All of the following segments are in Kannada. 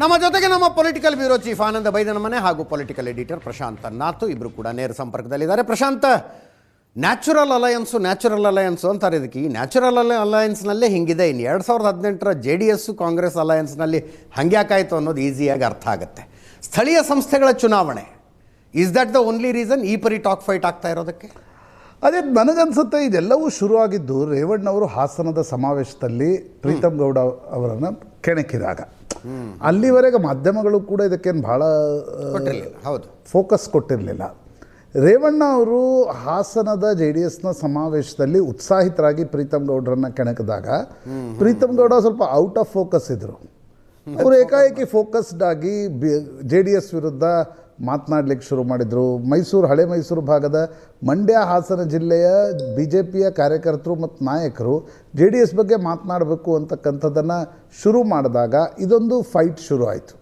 ನಮ್ಮ ಜೊತೆಗೆ ನಮ್ಮ ಪೊಲಿಟಿಕಲ್ ಬ್ಯೂರೋ ಚೀಫ್ ಆನಂದ ಬೈದನಮನೆ ಹಾಗೂ ಪೊಲಿಟಿಕಲ್ ಎಡಿಟರ್ ಪ್ರಶಾಂತ್ ನಾಥ್ ಇಬ್ಬರು ಕೂಡ ನೇರ ಸಂಪರ್ಕದಲ್ಲಿದ್ದಾರೆ. ಪ್ರಶಾಂತ್, ನ್ಯಾಚುರಲ್ ಅಲಯನ್ಸು ಅಂತಾರೆ. ಇದಕ್ಕೆ ಈ ನ್ಯಾಚುರಲ್ ಅಲಯನ್ಸ್ನಲ್ಲೇ ಹಿಂಗಿದೆ. ಇನ್ನು 2018 JDS ಕಾಂಗ್ರೆಸ್ ಅಲಯನ್ಸ್ನಲ್ಲಿ ಹಂಗ್ಯಾಕಾಯಿತು ಅನ್ನೋದು ಈಸಿಯಾಗಿ ಅರ್ಥ ಆಗುತ್ತೆ. ಸ್ಥಳೀಯ ಸಂಸ್ಥೆಗಳ ಚುನಾವಣೆ, is that the only reason ಈ ಪರಿ ಟಾಕ್ ಫೈಟ್ ಆಗ್ತಾ ಇರೋದಕ್ಕೆ? ಅದೇ ನನಗನ್ಸುತ್ತೆ ಇದೆಲ್ಲವೂ ಶುರುವಾಗಿದ್ದು ರೇವಣ್ಣವರು ಹಾಸನದ ಸಮಾವೇಶದಲ್ಲಿ ಪ್ರೀತಮ್ ಗೌಡ ಅವರನ್ನು ಕೆಣಕಿದಾಗ. ಅಲ್ಲಿವರೆಗೆ ಮಾಧ್ಯಮಗಳು ಕೂಡ ಇದಕ್ಕೇನು ಭಾಳ ಫೋಕಸ್ ಕೊಟ್ಟಿರಲಿಲ್ಲ. ರೇವಣ್ಣ ಅವರು ಹಾಸನದ JDSನ ಸಮಾವೇಶದಲ್ಲಿ ಉತ್ಸಾಹಿತರಾಗಿ ಪ್ರೀತಮ್ ಗೌಡರನ್ನು ಕೆಣಕಿದಾಗ ಪ್ರೀತಮ್ ಗೌಡ ಸ್ವಲ್ಪ ಔಟ್ ಆಫ್ ಫೋಕಸ್ ಇದ್ದರು. ಅವರು ಏಕಾಏಕಿ ಫೋಕಸ್ಡ್ ಆಗಿ JDS ವಿರುದ್ಧ ಮಾತನಾಡಲಿಕ್ಕೆ ಶುರು ಮಾಡಿದರು. ಹಳೆ ಮೈಸೂರು ಭಾಗದ ಮಂಡ್ಯ ಹಾಸನ ಜಿಲ್ಲೆಯ BJPಯ ಕಾರ್ಯಕರ್ತರು ಮತ್ತು ನಾಯಕರು JDS ಬಗ್ಗೆ ಮಾತನಾಡಬೇಕು ಅಂತಕ್ಕಂಥದ್ದನ್ನು ಶುರು ಮಾಡಿದಾಗ ಇದೊಂದು ಫೈಟ್ ಶುರು ಆಯಿತು.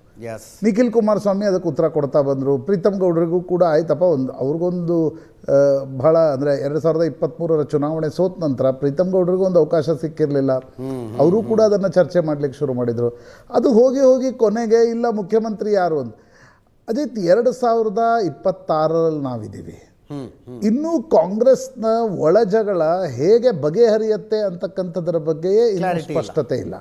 ನಿಖಿಲ್ ಕುಮಾರಸ್ವಾಮಿ ಅದಕ್ಕೆ ಉತ್ತರ ಕೊಡ್ತಾ ಬಂದರು. ಪ್ರೀತಮ್ ಗೌಡರಿಗೂ ಕೂಡ ಆಯ್ತಪ್ಪ, ಅವ್ರಿಗೊಂದು ಭಾಳ ಅಂದರೆ 2023 ಚುನಾವಣೆ ಸೋತ ನಂತರ ಪ್ರೀತಮ್ ಗೌಡರಿಗೂ ಒಂದು ಅವಕಾಶ ಸಿಕ್ಕಿರಲಿಲ್ಲ. ಅವರು ಕೂಡ ಅದನ್ನು ಚರ್ಚೆ ಮಾಡಲಿಕ್ಕೆ ಶುರು ಮಾಡಿದರು. ಅದು ಹೋಗಿ ಹೋಗಿ ಕೊನೆಗೆ ಇಲ್ಲ ಮುಖ್ಯಮಂತ್ರಿ ಯಾರು ಅಂತ. ಅದೇ 2026ರಲ್ಲಿ ನಾವಿದ್ದೀವಿ. ಇನ್ನೂ ಕಾಂಗ್ರೆಸ್ನ ಒಳಜಗಳ ಹೇಗೆ ಬಗೆಹರಿಯುತ್ತೆ ಅಂತಕ್ಕಂಥದ್ರ ಬಗ್ಗೆಯೇ ಇನ್ನೂ ಸ್ಪಷ್ಟತೆ ಇಲ್ಲ.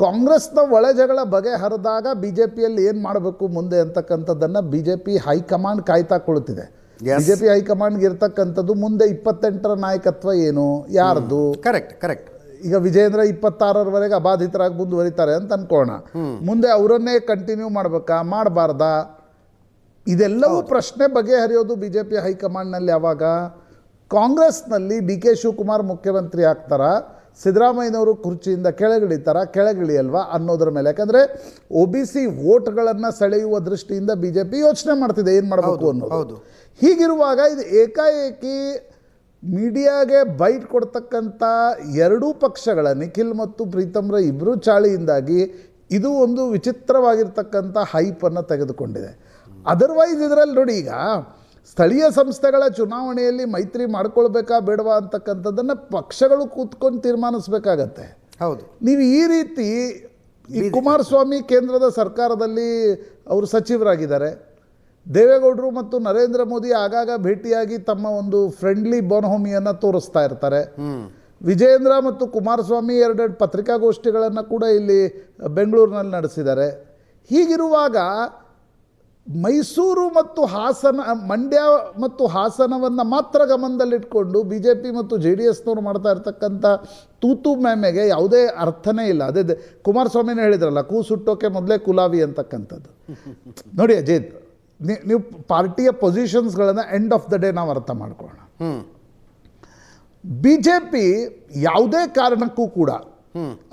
ಕಾಂಗ್ರೆಸ್ನ ಒಳಜಗಳ ಬಗೆಹರಿದಾಗ BJPಯಲ್ಲಿ ಏನು ಮಾಡಬೇಕು ಮುಂದೆ ಅಂತಕ್ಕಂಥದ್ದನ್ನು BJP ಹೈಕಮಾಂಡ್ ಕಾಯ್ತಾ ಕುಳಿತಿದೆ. BJP ಹೈಕಮಾಂಡ್ಗೆ ಇರ್ತಕ್ಕಂಥದ್ದು ಮುಂದೆ 28ರ ನಾಯಕತ್ವ ಏನು, ಯಾರ್ದು. ಕರೆಕ್ಟ್. ಈಗ ವಿಜೇಂದ್ರ 26ರವರೆಗೆ ಅಬಾಧಿತರಾಗಿ ಮುಂದುವರಿತಾರೆ ಅಂತ ಅನ್ಕೋಣ. ಮುಂದೆ ಅವರನ್ನೇ ಕಂಟಿನ್ಯೂ ಮಾಡಬಾರ್ದಾ? ಇದೆಲ್ಲವೂ ಪ್ರಶ್ನೆ ಬಗೆಹರಿಯೋದು BJP ಹೈಕಮಾಂಡ್ನಲ್ಲಿ. ಯಾವಾಗ ಕಾಂಗ್ರೆಸ್ನಲ್ಲಿ DK ಶಿವಕುಮಾರ್ ಮುಖ್ಯಮಂತ್ರಿ ಆಗ್ತಾರಾ, ಸಿದ್ದರಾಮಯ್ಯನವರು ಕುರ್ಚಿಯಿಂದ ಕೆಳಗಿಳಿಯಲ್ವಾ ಅನ್ನೋದ್ರ ಮೇಲೆ. ಯಾಕಂದರೆ OBC ವೋಟ್ಗಳನ್ನು ಸೆಳೆಯುವ ದೃಷ್ಟಿಯಿಂದ BJP ಯೋಚನೆ ಮಾಡ್ತಿದೆ ಏನು ಮಾಡಬೇಕು ಅನ್ನೋದು. ಹೀಗಿರುವಾಗ ಇದು ಏಕಾಏಕಿ ಮೀಡಿಯಾಗೆ ಬೈಟ್ ಕೊಡ್ತಕ್ಕಂಥ ಎರಡೂ ಪಕ್ಷಗಳ ನಿಖಿಲ್ ಮತ್ತು ಪ್ರೀತಮ್ರ ಇಬ್ಬರೂ ಚಾಳಿಯಿಂದಾಗಿ ಇದು ಒಂದು ವಿಚಿತ್ರವಾಗಿರ್ತಕ್ಕಂಥ ಹೈಪನ್ನು ತೆಗೆದುಕೊಂಡಿದೆ. ಅದರ್ವೈಸ್ ಇದರಲ್ಲಿ ನೋಡಿ, ಈಗ ಸ್ಥಳೀಯ ಸಂಸ್ಥೆಗಳ ಚುನಾವಣೆಯಲ್ಲಿ ಮೈತ್ರಿ ಮಾಡ್ಕೊಳ್ಬೇಕಾ ಬೇಡವಾ ಅಂತಕ್ಕಂಥದ್ದನ್ನು ಪಕ್ಷಗಳು ಕೂತ್ಕೊಂಡು ತೀರ್ಮಾನಿಸ್ಬೇಕಾಗತ್ತೆ. ಹೌದು. ನೀವು ಈ ರೀತಿ ಈ ಕುಮಾರಸ್ವಾಮಿ ಕೇಂದ್ರದ ಸರ್ಕಾರದಲ್ಲಿ ಅವರು ಸಚಿವರಾಗಿದ್ದಾರೆ. ದೇವೇಗೌಡರು ಮತ್ತು ನರೇಂದ್ರ ಮೋದಿ ಆಗಾಗ ಭೇಟಿಯಾಗಿ ತಮ್ಮ ಒಂದು ಫ್ರೆಂಡ್ಲಿ ಬೋನಹೋಮಿಯನ್ನು ತೋರಿಸ್ತಾ ಇರ್ತಾರೆ. ವಿಜೇಂದ್ರ ಮತ್ತು ಕುಮಾರಸ್ವಾಮಿ ಎರಡೆರಡು ಪತ್ರಿಕಾಗೋಷ್ಠಿಗಳನ್ನು ಕೂಡ ಇಲ್ಲಿ ಬೆಂಗಳೂರಿನಲ್ಲಿ ನಡೆಸಿದ್ದಾರೆ. ಹೀಗಿರುವಾಗ ಮೈಸೂರು ಮತ್ತು ಮಂಡ್ಯ ಮತ್ತು ಹಾಸನವನ್ನು ಮಾತ್ರ ಗಮನದಲ್ಲಿಟ್ಕೊಂಡು BJP ಮತ್ತು JDSನವರು ಮಾಡ್ತಾ ಇರ್ತಕ್ಕಂಥ ತೂತು ಮ್ಯಾಮೆಗೆ ಯಾವುದೇ ಅರ್ಥನೇ ಇಲ್ಲ. ಅದೇ ಕುಮಾರಸ್ವಾಮಿನೇ ಹೇಳಿದ್ರಲ್ಲ, ಸುಟ್ಟೋಕೆ ಮೊದಲೇ ಕುಲಾವಿ ಅಂತಕ್ಕಂಥದ್ದು. ನೋಡಿ ಅಜಿತ್, ನೀವು ಪಾರ್ಟಿಯ ಪೊಸಿಷನ್ಸ್ಗಳನ್ನು ಎಂಡ್ ಆಫ್ ದ ಡೇ ನಾವು ಅರ್ಥ ಮಾಡ್ಕೊಳ್ಳೋಣ. BJP ಯಾವುದೇ ಕಾರಣಕ್ಕೂ ಕೂಡ,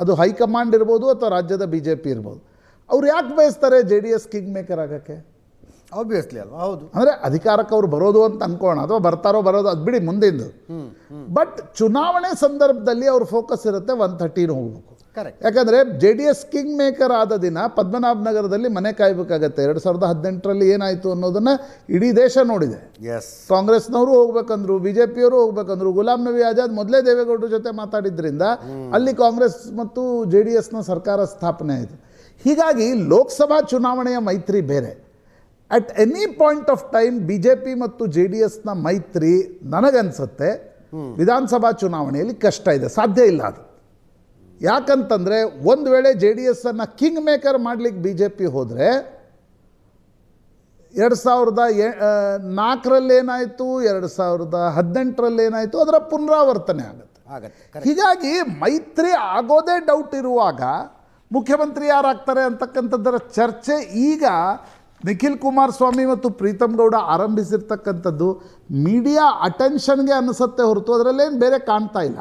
ಅದು ಹೈಕಮಾಂಡ್ ಇರ್ಬೋದು ಅಥವಾ ರಾಜ್ಯದ BJP ಇರ್ಬೋದು, ಅವ್ರು ಯಾಕೆ ಬಯಸ್ತಾರೆ JDS ಕಿಂಗ್ ಮೇಕರ್ ಆಗೋಕ್ಕೆ? ಆಬ್ವಿಯಸ್ಲಿ ಅಲ್ವಾ? ಹೌದು. ಅಂದರೆ ಅಧಿಕಾರಕ್ಕೆ ಅವ್ರು ಬರೋದು ಅಂತ ಅನ್ಕೋಣ, ಅಥವಾ ಬರೋದು ಅದು ಬಿಡಿ ಮುಂದಿಂದು. ಬಟ್ ಚುನಾವಣೆ ಸಂದರ್ಭದಲ್ಲಿ ಅವ್ರ ಫೋಕಸ್ ಇರುತ್ತೆ 130 ಹೋಗ್ಬೇಕು. ಯಾಕಂದರೆ JDS ಕಿಂಗ್ ಮೇಕರ್ ಆದ ದಿನ ಪದ್ಮನಾಭನಗರದಲ್ಲಿ ಮನೆ ಕಾಯಬೇಕಾಗತ್ತೆ. 2018ರಲ್ಲಿ ಏನಾಯಿತು ಅನ್ನೋದನ್ನು ಇಡೀ ದೇಶ ನೋಡಿದೆ. ಕಾಂಗ್ರೆಸ್ನವರು ಹೋಗ್ಬೇಕಂದ್ರು, BJPಯವರು ಹೋಗ್ಬೇಕಂದ್ರು. ಗುಲಾಂ ನಬಿ ಆಜಾದ್ ಮೊದಲೇ ದೇವೇಗೌಡರ ಜೊತೆ ಮಾತಾಡಿದ್ರಿಂದ ಅಲ್ಲಿ ಕಾಂಗ್ರೆಸ್ ಮತ್ತು JDSನ ಸರ್ಕಾರ ಸ್ಥಾಪನೆ ಆಯಿತು. ಹೀಗಾಗಿ ಲೋಕಸಭಾ ಚುನಾವಣೆಯ ಮೈತ್ರಿ ಬೇರೆ. At any point of time BJP ಮತ್ತು JDSನ ಮೈತ್ರಿ ನನಗನ್ಸುತ್ತೆ ವಿಧಾನಸಭಾ ಚುನಾವಣೆಯಲ್ಲಿ ಕಷ್ಟ ಇದೆ, ಸಾಧ್ಯ ಇಲ್ಲ ಅದು. ಯಾಕಂತಂದರೆ ಒಂದು ವೇಳೆ JDSನ್ನು ಕಿಂಗ್ ಮೇಕರ್ ಮಾಡಲಿಕ್ಕೆ BJP ಹೋದರೆ 2004ರಲ್ಲಿ ಏನಾಯಿತು, 2018ರಲ್ಲಿ ಏನಾಯಿತು, ಅದರ ಪುನರಾವರ್ತನೆ ಆಗುತ್ತೆ. ಹೀಗಾಗಿ ಮೈತ್ರಿ ಆಗೋದೇ ಡೌಟ್ ಇರುವಾಗ ಮುಖ್ಯಮಂತ್ರಿ ಯಾರಾಗ್ತಾರೆ ಅಂತಕ್ಕಂಥದ್ದರ ಚರ್ಚೆ ಈಗ ನಿಖಿಲ್ ಕುಮಾರಸ್ವಾಮಿ ಮತ್ತು ಪ್ರೀತಮ್ ಗೌಡ ಆರಂಭಿಸಿರ್ತಕ್ಕಂಥದ್ದು ಮೀಡಿಯಾ ಅಟೆನ್ಷನ್ಗೆ ಅನಿಸುತ್ತೆ ಹೊರತು ಅದರಲ್ಲೇನು ಬೇರೆ ಕಾಣ್ತಾ ಇಲ್ಲ.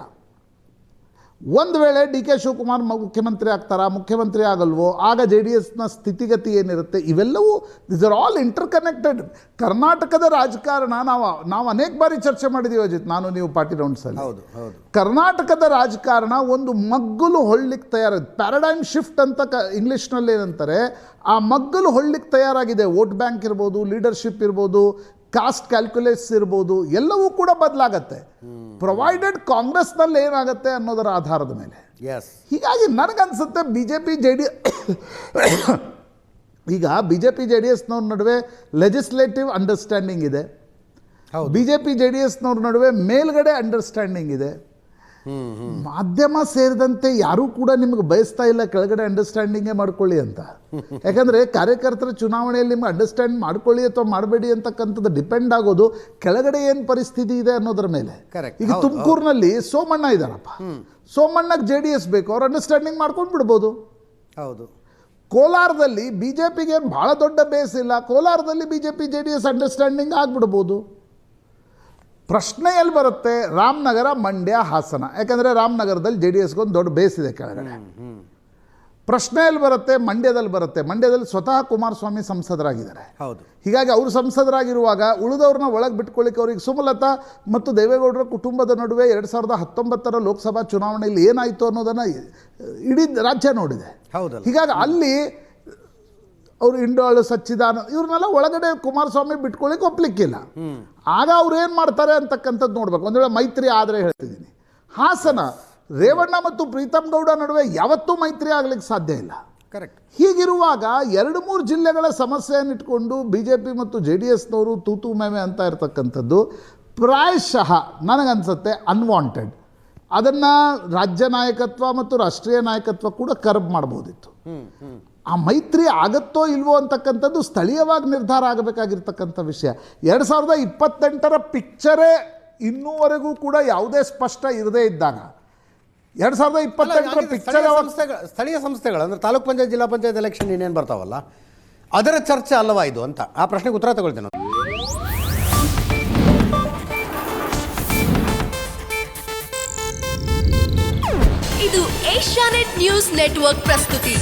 ಒಂದು ವೇಳೆ DK ಶಿವಕುಮಾರ್ ಮುಖ್ಯಮಂತ್ರಿ ಆಗ್ತಾರಾ, ಮುಖ್ಯಮಂತ್ರಿ ಆಗಲ್ವೋ, ಆಗ JDSನ ಸ್ಥಿತಿಗತಿ ಏನಿರುತ್ತೆ, ಇವೆಲ್ಲವೂ ದಿಸ್ ಆರ್ ಆಲ್ ಇಂಟರ್ಕನೆಕ್ಟೆಡ್. ಕರ್ನಾಟಕದ ರಾಜಕಾರಣ ನಾವು ಅನೇಕ ಬಾರಿ ಚರ್ಚೆ ಮಾಡಿದ್ದೀವಿ ಅಜಿತ್, ನಾನು ನೀವು ಪಾರ್ಟಿ ರೌಂಡ್ಸಲ್ಲಿ. ಕರ್ನಾಟಕದ ರಾಜಕಾರಣ ಒಂದು ಮಗ್ಗುಲು ಹೊಳ್ಳಿಕ್ಕೆ ತಯಾರಾಗಿದೆ. ಪ್ಯಾರಾಡೈಮ್ ಶಿಫ್ಟ್ ಅಂತ ಇಂಗ್ಲೀಷ್ನಲ್ಲಿ ಏನಂತಾರೆ, ಆ ಮಗ್ಗುಲು ಹೊಳ್ಳಿಕ್ಕೆ ತಯಾರಾಗಿದೆ. ವೋಟ್ ಬ್ಯಾಂಕ್ ಇರ್ಬೋದು, ಲೀಡರ್ಶಿಪ್ ಇರ್ಬೋದು, ಕಾಸ್ಟ್ ಕ್ಯಾಲ್ಕುಲೇಟ್ಸ್ ಇರ್ಬೋದು, ಎಲ್ಲವೂ ಕೂಡ ಬದಲಾಗತ್ತೆ. ಪ್ರೊವೈಡೆಡ್ ಕಾಂಗ್ರೆಸ್ನಲ್ಲಿ ಏನಾಗುತ್ತೆ ಅನ್ನೋದರ ಆಧಾರದ ಮೇಲೆ. ಹೀಗಾಗಿ ನನಗನ್ಸುತ್ತೆ BJP ಈಗ B J P J D ಎಸ್ನವ್ರ ನಡುವೆ ಲೆಜಿಸ್ಲೇಟಿವ್ ಅಂಡರ್ಸ್ಟ್ಯಾಂಡಿಂಗ್ ಇದೆ, ಹೌದು. B J P J D ಎಸ್ನವ್ರ ನಡುವೆ ಮೇಲ್ಗಡೆ ಅಂಡರ್ಸ್ಟ್ಯಾಂಡಿಂಗ್ ಇದೆ. ಮಾಧ್ಯಮ ಸೇರಿದಂತೆ ಯಾರೂ ಕೂಡ ನಿಮ್ಗೆ ಬಯಸ್ತಾ ಇಲ್ಲ ಕೆಳಗಡೆ ಅಂಡರ್ಸ್ಟ್ಯಾಂಡಿಂಗೇ ಮಾಡ್ಕೊಳ್ಳಿ ಅಂತ. ಯಾಕಂದರೆ ಕಾರ್ಯಕರ್ತರ ಚುನಾವಣೆಯಲ್ಲಿ ನಿಮ್ಗೆ ಅಂಡರ್ಸ್ಟ್ಯಾಂಡ್ ಮಾಡ್ಕೊಳ್ಳಿ ಅಥವಾ ಮಾಡಬೇಡಿ ಅಂತಕ್ಕಂಥದ್ದು ಡಿಪೆಂಡ್ ಆಗೋದು ಕೆಳಗಡೆ ಏನು ಪರಿಸ್ಥಿತಿ ಇದೆ ಅನ್ನೋದ್ರ ಮೇಲೆ. ಈಗ ತುಮಕೂರಿನಲ್ಲಿ ಸೋಮಣ್ಣ ಇದ್ದಾರಪ್ಪ, ಸೋಮಣ್ಣಗೆ ಜೆ ಡಿ ಎಸ್ ಬೇಕು, ಅವ್ರು ಅಂಡರ್ಸ್ಟ್ಯಾಂಡಿಂಗ್ ಮಾಡ್ಕೊಂಡು ಬಿಡ್ಬೋದು. ಹೌದು. ಕೋಲಾರದಲ್ಲಿ ಬಿ ಜೆ ಪಿಗೆ ಏನು ಭಾಳ ದೊಡ್ಡ ಬೇಸ್ ಇಲ್ಲ, ಕೋಲಾರದಲ್ಲಿ B J P J D S understanding ಆಗಿಬಿಡ್ಬೋದು. ಪ್ರಶ್ನೆ ಎಲ್ಲಿ ಬರುತ್ತೆ? ರಾಮನಗರ, ಮಂಡ್ಯ, ಹಾಸನ. ಯಾಕಂದರೆ ರಾಮನಗರದಲ್ಲಿ ಜೆ ಡಿ ಎಸ್ಗೊಂದು ದೊಡ್ಡ ಬೇಸ್ ಇದೆ ಕೆಳಗಡೆ. ಪ್ರಶ್ನೆ ಎಲ್ಲಿ ಬರುತ್ತೆ? ಮಂಡ್ಯದಲ್ಲಿ ಬರುತ್ತೆ. ಮಂಡ್ಯದಲ್ಲಿ ಸ್ವತಃ ಕುಮಾರಸ್ವಾಮಿ ಸಂಸದರಾಗಿದ್ದಾರೆ. ಹೌದು. ಹೀಗಾಗಿ ಅವರು ಸಂಸದರಾಗಿರುವಾಗ ಉಳಿದವ್ರನ್ನ ಒಳಗೆ ಬಿಟ್ಕೊಳ್ಳಿಕ್ಕೆ ಅವ್ರಿಗೆ ಸುಮಲತಾ ಮತ್ತು ದೇವೇಗೌಡರ ಕುಟುಂಬದ ನಡುವೆ 2019 ಲೋಕಸಭಾ ಚುನಾವಣೆಯಲ್ಲಿ ಏನಾಯಿತು ಅನ್ನೋದನ್ನು ಇಡೀ ರಾಜ್ಯ ನೋಡಿದೆ. ಹೌದಲ್ಲ. ಹೀಗಾಗಿ ಅಲ್ಲಿ ಅವರು ಇಂಡೋಳು ಸಚ್ಚಿದಾನಂದ ಇವ್ರನ್ನೆಲ್ಲ ಒಳಗಡೆ ಕುಮಾರಸ್ವಾಮಿ ಬಿಟ್ಕೊಳ್ಳಿಕ್ಕೆ ಒಪ್ಪಲಿಕ್ಕಿಲ್ಲ. ಆಗ ಅವ್ರು ಏನು ಮಾಡ್ತಾರೆ ಅಂತಕ್ಕಂಥದ್ದು ನೋಡ್ಬೇಕು. ಒಂದು ವೇಳೆ ಮೈತ್ರಿ ಆದರೆ ಹೇಳ್ತಿದ್ದೀನಿ, ಹಾಸನ ರೇವಣ್ಣ ಮತ್ತು ಪ್ರೀತಮ್ ಗೌಡ ನಡುವೆ ಯಾವತ್ತೂ ಮೈತ್ರಿ ಆಗ್ಲಿಕ್ಕೆ ಸಾಧ್ಯ ಇಲ್ಲ. ಕರೆಕ್ಟ್. ಹೀಗಿರುವಾಗ 2-3 ಜಿಲ್ಲೆಗಳ ಸಮಸ್ಯೆಯನ್ನು ಇಟ್ಕೊಂಡು ಬಿ ಜೆ ಪಿ ಮತ್ತು ಜೆ ಡಿ ಎಸ್ನವರು ತೂತು ಮೇವೆ ಅಂತ ಇರ್ತಕ್ಕಂಥದ್ದು ಪ್ರಾಯಶಃ ನನಗನ್ಸುತ್ತೆ ಅನ್ವಾಂಟೆಡ್. ಅದನ್ನು ರಾಜ್ಯ ನಾಯಕತ್ವ ಮತ್ತು ರಾಷ್ಟ್ರೀಯ ನಾಯಕತ್ವ ಕೂಡ ಕರ್ಬ್ ಮಾಡ್ಬೋದಿತ್ತು. ಆ ಮೈತ್ರಿ ಆಗತ್ತೋ ಇಲ್ವೋ ಅಂತಕ್ಕಂಥದ್ದು ಸ್ಥಳೀಯವಾಗಿ ನಿರ್ಧಾರ ಆಗಬೇಕಾಗಿರ್ತಕ್ಕಂಥ ವಿಷಯ. 2028 ಪಿಕ್ಚರೇ ಇನ್ನೂವರೆಗೂ ಕೂಡ ಯಾವುದೇ ಸ್ಪಷ್ಟ ಇರದೇ ಇದ್ದಾಗ 2028 ಪಿಕ್ಚರ್ ಸ್ಥಳೀಯ ಸಂಸ್ಥೆಗಳು ಅಂದರೆ ತಾಲೂಕ್ ಪಂಚಾಯತ್, ಜಿಲ್ಲಾ ಪಂಚಾಯತ್ ಎಲೆಕ್ಷನ್ ಇನ್ನೇನು ಬರ್ತಾವಲ್ಲ, ಅದರ ಚರ್ಚೆ ಅಲ್ಲವಾ ಇದು ಅಂತ ಆ ಪ್ರಶ್ನೆಗೆ ಉತ್ತರ ತಗೊಳ್ತೇನೆ. ಇದು ಏಷ್ಯಾನೆಟ್ ನ್ಯೂಸ್ ನೆಟ್ವರ್ಕ್ ಪ್ರಸ್ತುತಿ.